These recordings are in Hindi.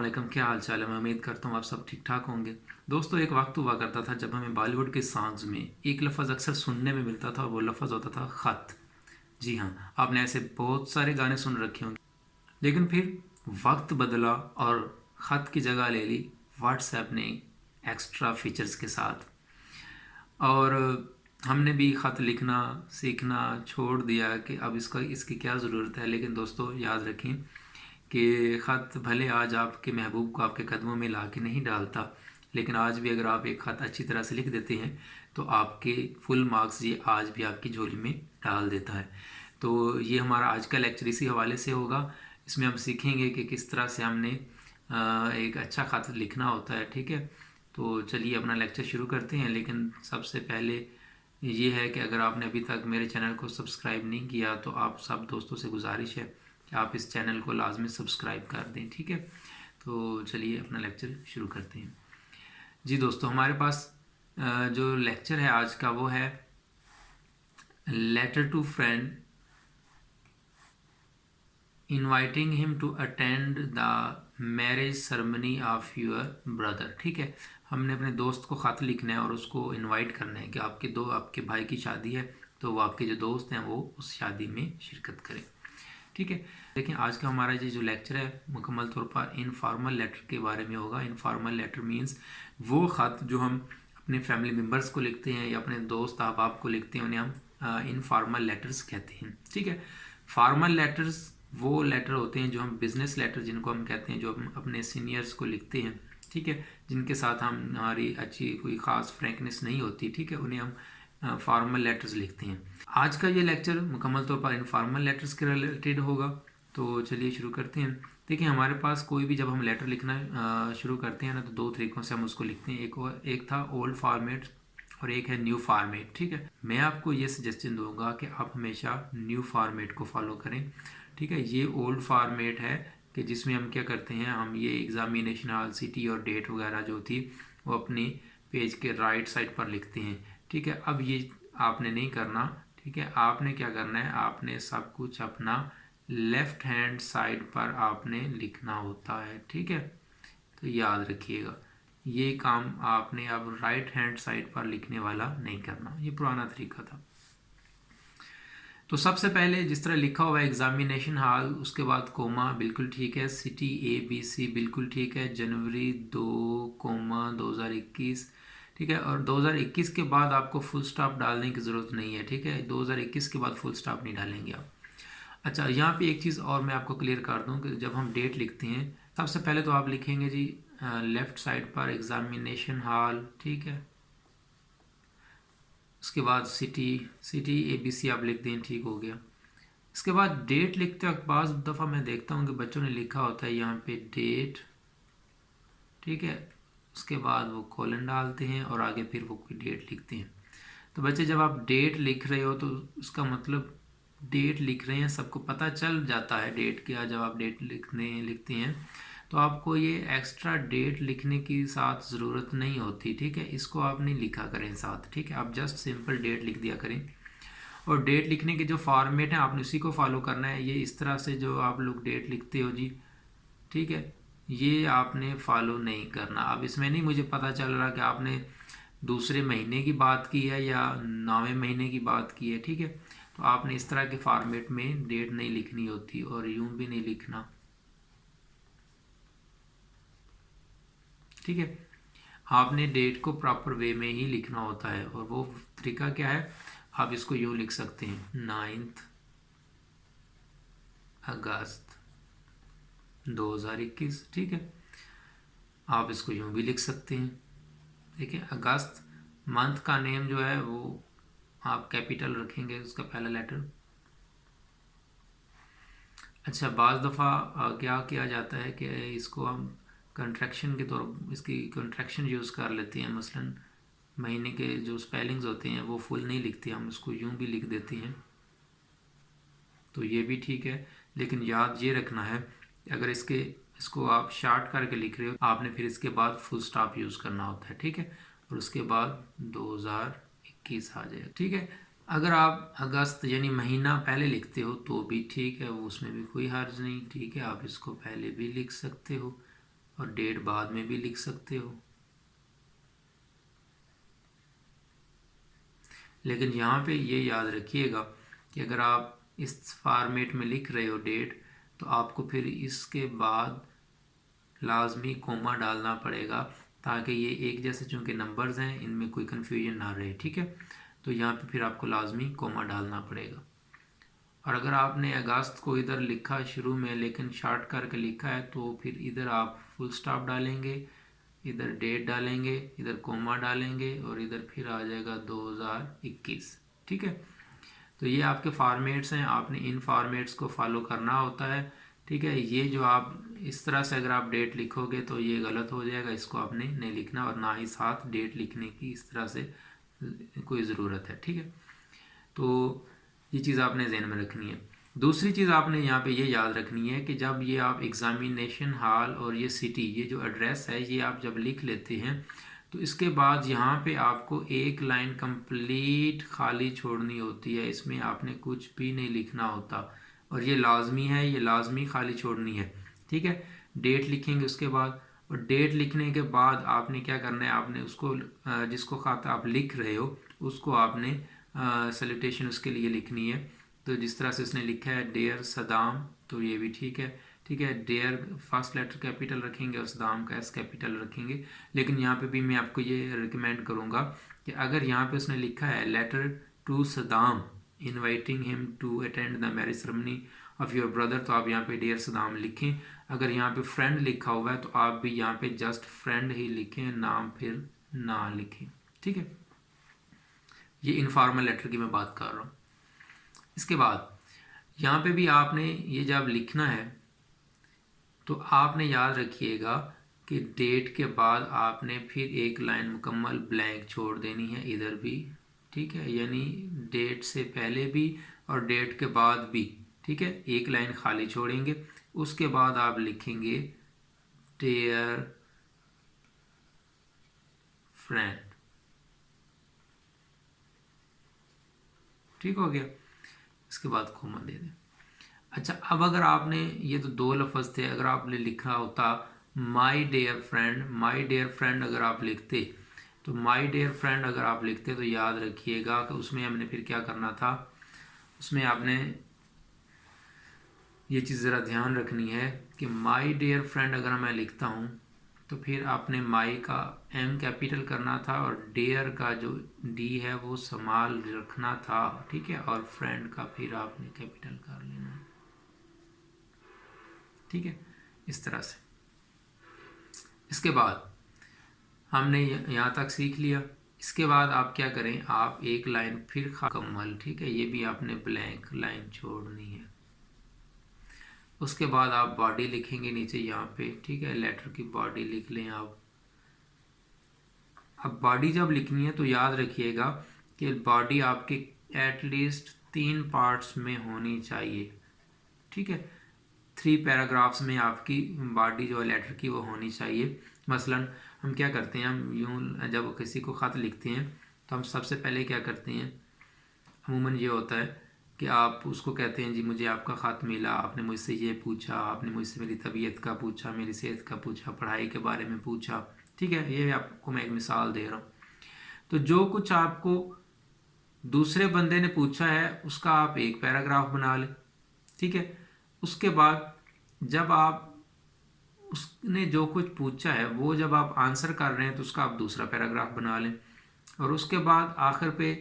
वालेकुम, क्या हाल चाल है। मैं उम्मीद करता हूँ आप सब ठीक ठाक होंगे। दोस्तों, एक वक्त हुआ करता था जब हमें बॉलीवुड के सॉन्ग्स में एक लफ्ज़ अक्सर सुनने में मिलता था, वो लफ्ज़ होता था ख़त। जी हाँ, आपने ऐसे बहुत सारे गाने सुन रखे होंगे, लेकिन फिर वक्त बदला और ख़त की जगह ले ली व्हाट्सएप ने एक्स्ट्रा फीचर्स के साथ। और हमने भी ख़त लिखना सीखना छोड़ दिया कि अब इसकी क्या ज़रूरत है। लेकिन दोस्तों, याद रखें कि ख़त भले आज आपके महबूब को आपके कदमों में ला के नहीं डालता, लेकिन आज भी अगर आप एक ख़त अच्छी तरह से लिख देते हैं तो आपके फुल मार्क्स ये आज भी आपकी झोली में डाल देता है। तो ये हमारा आज का लेक्चर इसी हवाले से होगा। इसमें हम सीखेंगे कि किस तरह से हमने एक अच्छा ख़त लिखना होता है। ठीक है, तो चलिए अपना लेक्चर शुरू करते हैं। लेकिन सबसे पहले ये है कि अगर आपने अभी तक मेरे चैनल को सब्सक्राइब नहीं किया तो आप सब दोस्तों से गुजारिश है कि आप इस चैनल को लाजमी सब्सक्राइब कर दें। ठीक है, तो चलिए अपना लेक्चर शुरू करते हैं। जी दोस्तों, हमारे पास जो लेक्चर है आज का वो है letter to friend inviting him to attend the marriage ceremony of your brother. ठीक है, हमने अपने दोस्त को ख़त लिखना है और उसको इनवाइट करना है कि आपके भाई की शादी है, तो वो आपके जो दोस्त हैं वो उस शादी में शिरकत करें। ठीक है, देखिए आज का हमारा ये जो लेक्चर है मुकम्मल तौर पर इनफॉर्मल लेटर के बारे में होगा। इनफॉर्मल लेटर मीन्स वो ख़त जो हम अपने फैमिली मेम्बर्स को लिखते हैं या अपने दोस्त अहबाब को लिखते हैं, उन्हें हम इनफॉर्मल लेटर्स कहते हैं। ठीक है, फॉर्मल लेटर्स वो लेटर होते हैं जो हम बिज़नेस लेटर जिनको हम कहते हैं, जो हम अपने सीनियर्स को लिखते हैं। ठीक है, जिनके साथ हमारी अच्छी कोई ख़ास फ्रैंकनेस नहीं होती। ठीक है, उन्हें हम फॉर्मल लेटर्स लिखते हैं। आज का ये लेक्चर मुकम्मल तौर पर इनफॉर्मल लेटर्स के रिलेटेड होगा। तो चलिए शुरू करते हैं। देखिए, हमारे पास कोई भी जब हम लेटर लिखना शुरू करते हैं ना, तो दो तरीक़ों से हम उसको लिखते हैं। एक था ओल्ड फॉर्मेट और एक है न्यू फॉर्मेट। ठीक है, मैं आपको ये सजेशन दूंगा कि आप हमेशा न्यू फॉर्मेट को फॉलो करें। ठीक है, ये ओल्ड फॉर्मेट है कि जिसमें हम क्या करते हैं, हम ये एग्ज़ामिनेशन हॉल, सिटी और डेट वगैरह जो थी वो अपनी पेज के राइट साइड पर लिखते हैं। ठीक है, अब ये आपने नहीं करना। ठीक है, आपने क्या करना है, आपने सब कुछ अपना लेफ़्ट हैंड साइड पर आपने लिखना होता है। ठीक है, तो याद रखिएगा, ये काम आपने अब राइट हैंड साइड पर लिखने वाला नहीं करना, ये पुराना तरीका था। तो सबसे पहले जिस तरह लिखा हुआ है एग्जामिनेशन हॉल, उसके बाद कोमा, बिल्कुल ठीक है। सिटी ABC बिल्कुल ठीक है। जनवरी 2, 2021। ठीक है, और 2021 के बाद आपको फुल स्टॉप डालने की ज़रूरत नहीं है। ठीक है, 2021 के बाद फुल स्टॉप नहीं डालेंगे आप। अच्छा, यहाँ पे एक चीज़ और मैं आपको क्लियर कर दूँ कि जब हम डेट लिखते हैं सबसे पहले तो आप लिखेंगे जी लेफ़्ट साइड पर एग्जामिनेशन हॉल। ठीक है, उसके बाद सिटी ABC आप लिख दें, ठीक हो गया। इसके बाद डेट लिखते वक्त बाज़ दफ़ा मैं देखता हूँ कि बच्चों ने लिखा होता है यहाँ पे डेट। ठीक है, उसके बाद वो कॉलन डालते हैं और आगे फिर वो कोई डेट लिखते हैं। तो बच्चे, जब आप डेट लिख रहे हो तो उसका मतलब डेट लिख रहे हैं, सबको पता चल जाता है डेट क्या। जब आप डेट लिखते हैं तो आपको ये एक्स्ट्रा डेट लिखने की साथ ज़रूरत नहीं होती। ठीक है, इसको आप नहीं लिखा करें साथ। ठीक है, आप जस्ट सिंपल डेट लिख दिया करें। और डेट लिखने के जो फॉर्मेट है आपने उसी को फॉलो करना है। ये इस तरह से जो आप लोग डेट लिखते हो जी, ठीक है, ये आपने फॉलो नहीं करना। अब इसमें नहीं मुझे पता चल रहा कि आपने दूसरे महीने की बात की है या 9वें महीने की बात की है। ठीक है, तो आपने इस तरह के फॉर्मेट में डेट नहीं लिखनी होती और यूं भी नहीं लिखना। ठीक है, आपने डेट को प्रॉपर वे में ही लिखना होता है। और वो तरीका क्या है, आप इसको यूं लिख सकते हैं, 9 अगस्त 2021। ठीक है, आप इसको यूं भी लिख सकते हैं। देखिए, अगस्त मंथ का नेम जो है वो आप कैपिटल रखेंगे, उसका पहला लेटर। अच्छा, बाज़ दफ़ा क्या किया जाता है कि इसको हम कंट्रैक्शन के तौर इसकी कंट्रैक्शन यूज़ कर लेते हैं। मसलन महीने के जो स्पेलिंग्स होते हैं वो फुल नहीं लिखते, हम उसको यूं भी लिख देते हैं, तो ये भी ठीक है। लेकिन याद ये रखना है कि अगर इसको आप शार्ट करके लिख रहे हो, आपने फिर इसके बाद फुल स्टॉप यूज़ करना होता है। ठीक है, और उसके बाद 2021 आ जाएगा। ठीक है, अगर आप अगस्त यानी महीना पहले लिखते हो तो भी ठीक है, वो उसमें भी कोई हर्ज नहीं। ठीक है, आप इसको पहले भी लिख सकते हो। और डेट बाद में भी लिख सकते हो। लेकिन यहाँ पे ये याद रखिएगा कि अगर आप इस फॉर्मेट में लिख रहे हो डेट, तो आपको फिर इसके बाद लाजमी कोमा डालना पड़ेगा, ताकि ये एक जैसे चूँकि नंबर्स हैं इनमें कोई कन्फ्यूजन ना रहे, ठीक है। तो यहाँ पे फिर आपको लाजमी कोमा डालना पड़ेगा। और अगर आपने अगस्त को इधर लिखा शुरू में लेकिन शॉर्ट करके लिखा है, तो फिर इधर आप फुल स्टॉप डालेंगे, इधर डेट डालेंगे, इधर कोमा डालेंगे और इधर फिर आ जाएगा 2021, ठीक है। तो ये आपके फॉर्मेट्स हैं, आपने इन फॉर्मेट्स को फॉलो करना होता है, ठीक है। ये जो आप इस तरह से अगर आप डेट लिखोगे तो ये गलत हो जाएगा, इसको आपने नहीं लिखना, और ना ही साथ डेट लिखने की इस तरह से कोई ज़रूरत है, ठीक है। तो ये चीज़ आपने जहन में रखनी है। दूसरी चीज़ आपने यहाँ पे ये याद रखनी है कि जब ये आप एग्ज़ामिनेशन हॉल और ये सिटी, ये जो एड्रेस है, ये आप जब लिख लेते हैं तो इसके बाद यहाँ पे आपको एक लाइन कंप्लीट खाली छोड़नी होती है, इसमें आपने कुछ भी नहीं लिखना होता, और ये लाजमी है, ये लाजमी खाली छोड़नी है, ठीक है। डेट लिखेंगे उसके बाद, और डेट लिखने के बाद आपने क्या करना है, आपने उसको जिसको खाता आप लिख रहे हो उसको आपने सैल्यूटेशन उसके लिए लिखनी है। तो जिस तरह से उसने लिखा है डियर सदाम, तो ये भी ठीक है, ठीक है। डियर फर्स्ट लेटर कैपिटल रखेंगे और सदाम का एस कैपिटल रखेंगे। लेकिन यहाँ पे भी मैं आपको ये रिकमेंड करूँगा कि अगर यहाँ पे उसने लिखा है letter to Saddam inviting him to attend the marriage ceremony of your brother, तो आप यहाँ पे डियर सदाम लिखें। अगर यहाँ पे फ्रेंड लिखा हुआ है तो आप भी यहाँ पे जस्ट फ्रेंड ही लिखें, नाम फिर ना लिखें, ठीक है। ये इनफॉर्मल लेटर की मैं बात कर रहा हूँ। इसके बाद यहाँ पे भी आपने ये जब लिखना है तो आपने याद रखिएगा कि डेट के बाद आपने फिर एक लाइन मुकम्मल ब्लैंक छोड़ देनी है इधर भी, ठीक है। यानी डेट से पहले भी और डेट के बाद भी, ठीक है, एक लाइन खाली छोड़ेंगे। उसके बाद आप लिखेंगे डियर फ्रेंड, ठीक हो गया। इसके बाद कोमा दे दें। अच्छा, अब अगर आपने ये तो दो लफ्ज़ थे, अगर आपने लिखा होता my dear friend, my dear friend अगर आप लिखते, तो माई डियर फ्रेंड अगर आप लिखते तो याद रखिएगा कि उसमें हमने फिर क्या करना था, उसमें आपने ये चीज़ ज़रा ध्यान रखनी है कि माई डियर फ्रेंड अगर मैं लिखता हूँ तो फिर आपने माई का एम कैपिटल करना था और डियर का जो डी है वो स्मॉल रखना था, ठीक है, और फ्रेंड का फिर आपने कैपिटल कर लेना है, ठीक है, इस तरह से। इसके बाद हमने यहाँ तक सीख लिया। इसके बाद आप क्या करें, आप एक लाइन फिर मुकम्मल, ठीक है, ये भी आपने ब्लैंक लाइन छोड़नी है। उसके बाद आप बॉडी लिखेंगे नीचे यहाँ पे, ठीक है, लेटर की बॉडी लिख लें आप। अब बॉडी जब लिखनी है तो याद रखिएगा कि बॉडी आपके एटलीस्ट 3 पार्ट्स में होनी चाहिए, ठीक है। 3 पैराग्राफ्स में आपकी बॉडी जो है लेटर की वो होनी चाहिए। मसलन हम क्या करते हैं, हम यूँ जब किसी को ख़त लिखते हैं तो हम सबसे पहले क्या करते हैं, अमूमन ये होता है कि आप उसको कहते हैं जी मुझे आपका ख़त मिला, आपने मुझसे ये पूछा, आपने मुझसे मेरी तबीयत का पूछा, मेरी सेहत का पूछा, पढ़ाई के बारे में पूछा, ठीक है। ये आपको मैं एक मिसाल दे रहा हूँ। तो जो कुछ आपको दूसरे बंदे ने पूछा है उसका आप एक पैराग्राफ बना लें, ठीक है। उसके बाद जब आप उसने जो कुछ पूछा है वो जब आप आंसर कर रहे हैं तो उसका आप दूसरा पैराग्राफ बना लें, और उसके बाद आखिर पे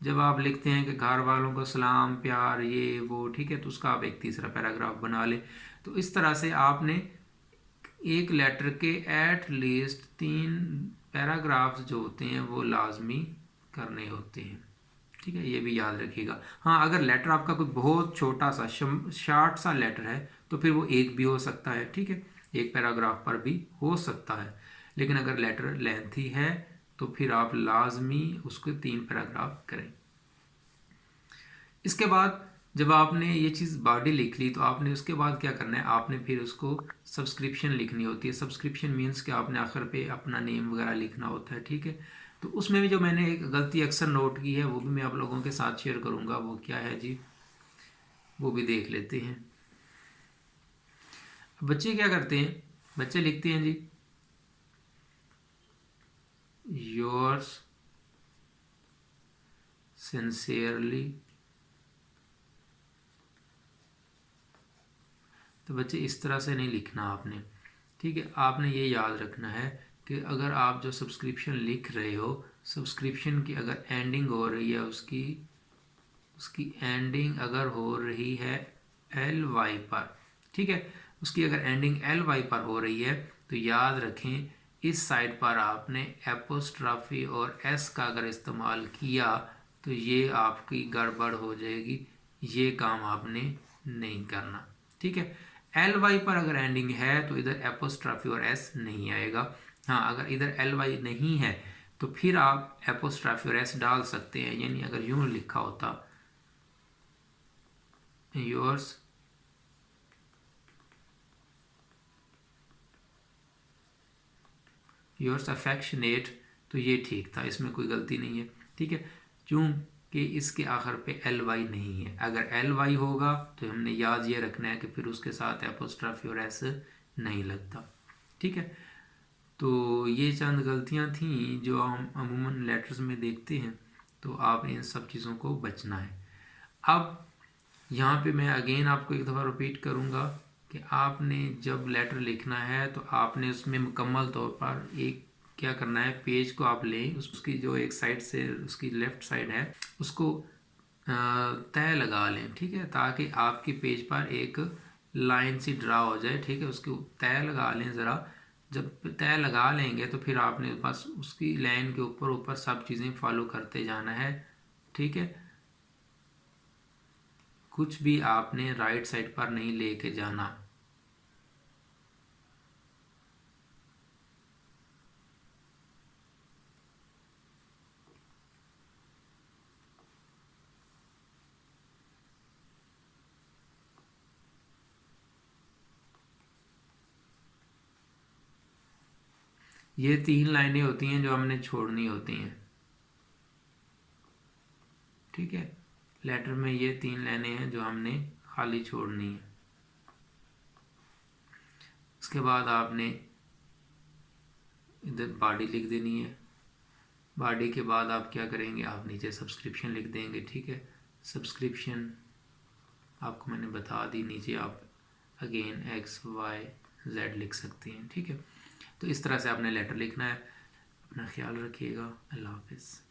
जब आप लिखते हैं कि घर वालों को सलाम प्यार ये वो, ठीक है, तो उसका आप एक तीसरा पैराग्राफ बना लें। तो इस तरह से आपने एक लेटर के एट लीस्ट 3 पैराग्राफ्स जो होते हैं वो लाजमी करने होते हैं, ठीक है, ये भी याद रखिएगा। हाँ, अगर लेटर आपका कोई बहुत छोटा सा शॉर्ट सा लेटर है तो फिर वो एक भी हो सकता है, ठीक है, एक पैराग्राफ पर भी हो सकता है। लेकिन अगर लेटर लेंथी है तो फिर आप लाजमी उसके 3 पैराग्राफ करें। इसके बाद जब आपने ये चीज़ बॉडी लिख ली तो आपने उसके बाद क्या करना है, आपने फिर उसको सब्सक्रिप्शन लिखनी होती है। सब्सक्रिप्शन मीन्स कि आपने आखिर पे अपना नेम वगैरह लिखना होता है, ठीक है। तो उसमें भी जो मैंने एक गलती अक्सर नोट की है वो भी मैं आप लोगों के साथ शेयर करूँगा। वो क्या है जी, वो भी देख लेते हैं। बच्चे क्या करते हैं, बच्चे लिखते हैं जी, योर्स सिंसियरली। तो बच्चे इस तरह से नहीं लिखना आपने, ठीक है। आपने ये याद रखना है कि अगर आप जो सब्सक्रिप्शन लिख रहे हो, सब्सक्रिप्शन की अगर एंडिंग हो रही है, उसकी एंडिंग अगर हो रही है LY पर, ठीक है, उसकी अगर एंडिंग LY पर हो रही है, तो याद रखें इस साइड पर आपने एपोस्ट्राफी और S का अगर इस्तेमाल किया तो ये आपकी गड़बड़ हो जाएगी, ये काम आपने नहीं करना, ठीक है। LY पर अगर एंडिंग है तो इधर एपोस्ट्राफी और S नहीं आएगा। हाँ, अगर इधर LY नहीं है तो फिर आप एपोस्ट्राफी और S डाल सकते हैं, यानी अगर यूँ लिखा होता योर्स अफेक्शनेट, तो ये ठीक था, इसमें कोई गलती नहीं है, ठीक है। क्योंकि इसके आखिर पे LY नहीं है, अगर LY होगा तो हमने याद ये रखना है कि फिर उसके साथ एपोस्ट्राफी और S नहीं लगता, ठीक है। तो ये चंद गलतियाँ थीं जो हम अमूमन लेटर्स में देखते हैं, तो आप इन सब चीज़ों को बचना है। अब यहाँ पे मैं अगेन आपको एक दफ़ा रिपीट करूँगा कि आपने जब लेटर लिखना है तो आपने उसमें मुकम्मल तौर पर एक क्या करना है, पेज को आप लें, उसकी जो एक साइड से उसकी लेफ़्ट साइड है उसको तय लगा लें, ठीक है, ताकि आपके पेज पर एक लाइन सी ड्रा हो जाए, ठीक है। उसको तय लगा लें ज़रा, जब तय लगा लेंगे तो फिर आपने बस उसकी लाइन के ऊपर ऊपर सब चीज़ें फॉलो करते जाना है, ठीक है। कुछ भी आपने राइट साइड पर नहीं लेके जाना। ये 3 लाइनें होती हैं जो हमने छोड़नी होती हैं, ठीक है। लेटर में ये 3 लाइनें हैं जो हमने खाली छोड़नी है। उसके बाद आपने इधर बॉडी लिख देनी है। बॉडी के बाद आप क्या करेंगे, आप नीचे सब्सक्रिप्शन लिख देंगे, ठीक है। सब्सक्रिप्शन आपको मैंने बता दी, नीचे आप अगेन XYZ लिख सकते हैं, ठीक है। तो इस तरह से आपने लेटर लिखना है। अपना ख्याल रखिएगा। अल्लाह हाफिज़।